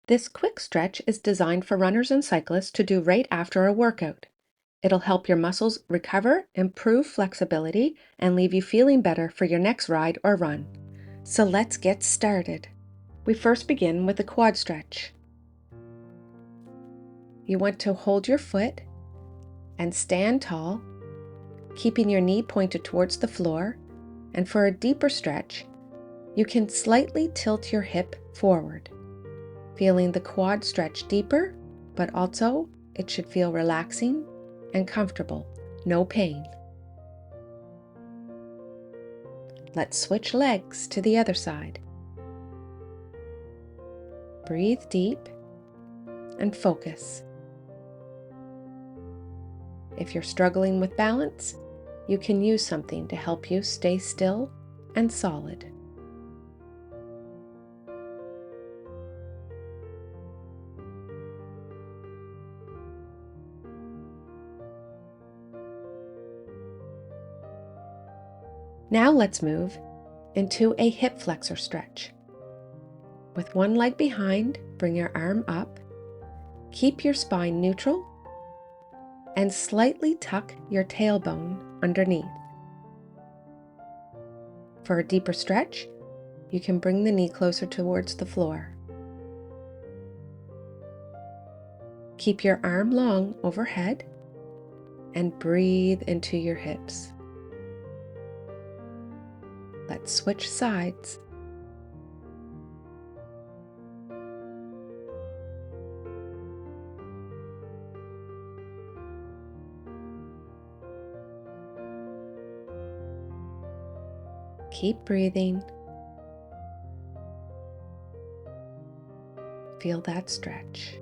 This quick stretch is designed for runners and cyclists to do right after a workout. It'll help your muscles recover, improve flexibility, and leave you feeling better for your next ride or run. So let's get started. We first begin with the quad stretch. You want to hold your foot and stand tall, keeping your knee pointed towards the floor, and for a deeper stretch, you can slightly tilt your hip forward, feeling the quad stretch deeper, but also it should feel relaxing and comfortable, no pain. Let's switch legs to the other side. Breathe deep and focus. If you're struggling with balance, you can use something to help you stay still and solid. Now let's move into a hip flexor stretch. With one leg behind, bring your arm up, keep your spine neutral, and slightly tuck your tailbone underneath. For a deeper stretch, you can bring the knee closer towards the floor. Keep your arm long overhead and breathe into your hips. Let's switch sides. Keep breathing. Feel that stretch.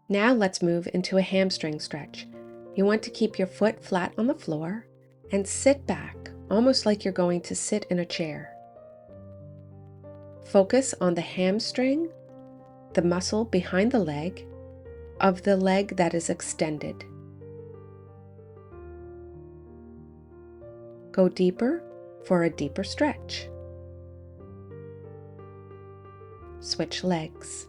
Now let's move into a hamstring stretch. You want to keep your foot flat on the floor and sit back, almost like you're going to sit in a chair. Focus on the hamstring, the muscle behind the leg, of the leg that is extended. Go deeper for a deeper stretch. Switch legs.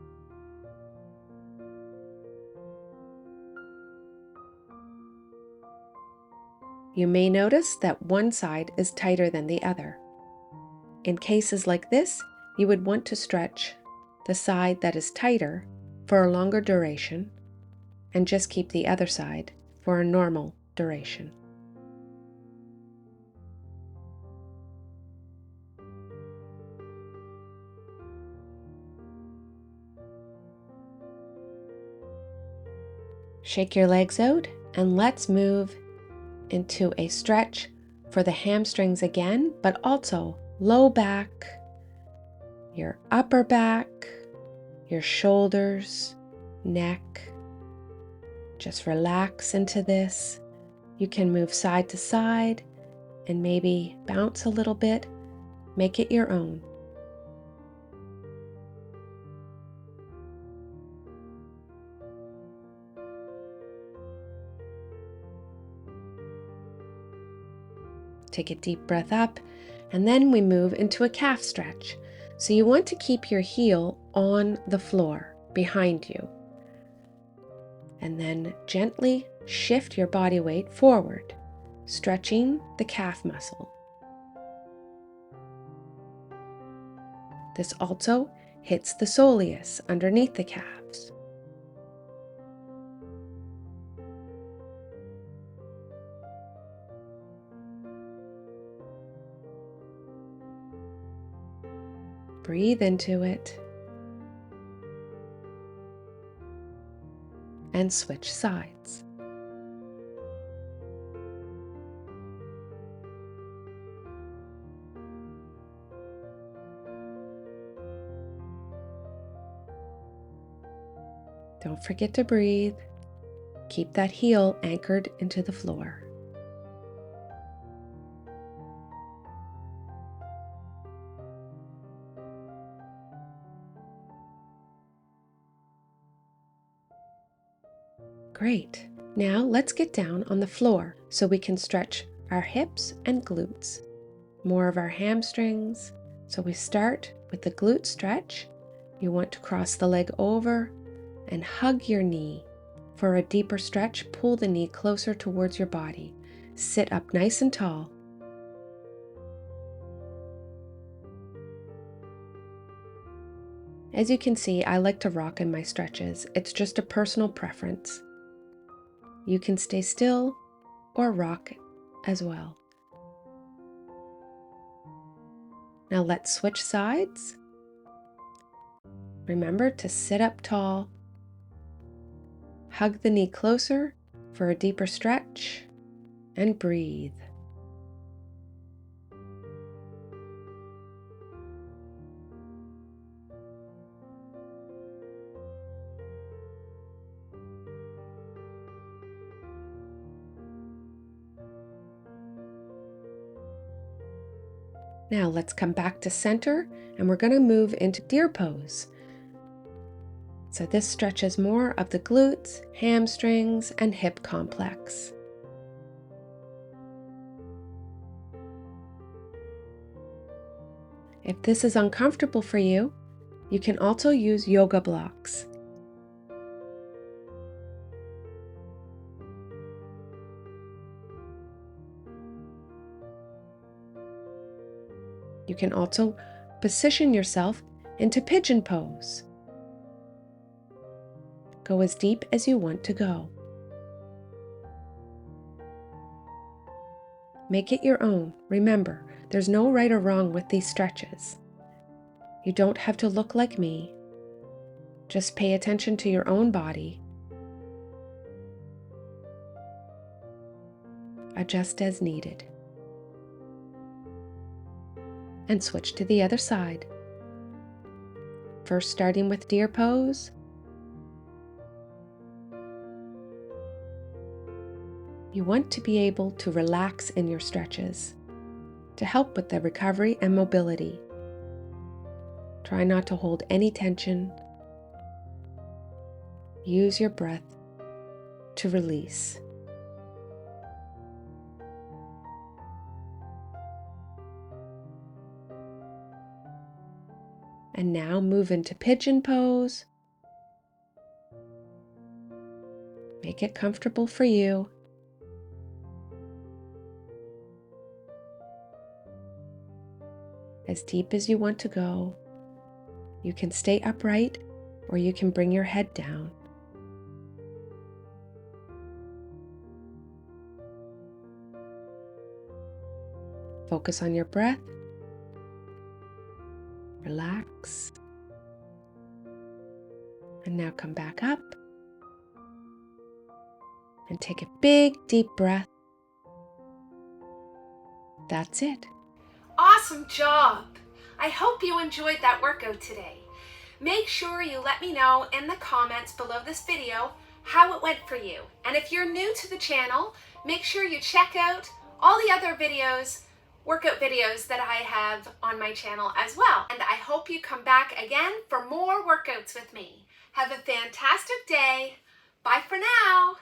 You may notice that one side is tighter than the other. In cases like this, you would want to stretch the side that is tighter for a longer duration and just keep the other side for a normal duration. Shake your legs out and let's move into a stretch for the hamstrings again, but also low back, your upper back, your shoulders, neck. Just relax into this. You can move side to side and maybe bounce a little bit. Make it your own. Take a deep breath up, and then we move into a calf stretch. So you want to keep your heel on the floor behind you. And then gently shift your body weight forward, stretching the calf muscle. This also hits the soleus underneath the calves. Breathe into it and switch sides. Don't forget to breathe. Keep that heel anchored into the floor. Great. Now let's get down on the floor so we can stretch our hips and glutes, more of our hamstrings. So we start with the glute stretch. You want to cross the leg over and hug your knee. For a deeper stretch, pull the knee closer towards your body. Sit up nice and tall. As you can see, I like to rock in my stretches. It's just a personal preference. You can stay still or rock as well. Now let's switch sides. Remember to sit up tall. Hug the knee closer for a deeper stretch and breathe. Now let's come back to center and we're going to move into deer pose. So this stretches more of the glutes, hamstrings, and hip complex. If this is uncomfortable for you, you can also use yoga blocks. You can also position yourself into pigeon pose. Go as deep as you want to go. Make it your own. Remember, there's no right or wrong with these stretches. You don't have to look like me. Just pay attention to your own body. Adjust as needed. And switch to the other side. First starting with deer pose. You want to be able to relax in your stretches to help with the recovery and mobility. Try not to hold any tension. Use your breath to release. And now move into pigeon pose. Make it comfortable for you. As deep as you want to go. You can stay upright or you can bring your head down. Focus on your breath. Relax. And now come back up. And take a big, deep breath. That's it. Awesome job! I hope you enjoyed that workout today. Make sure you let me know in the comments below this video how it went for you. And if you're new to the channel, make sure you check out all the other videos, workout videos that I have on my channel as well. And I hope you come back again for more workouts with me. Have a fantastic day. Bye for now.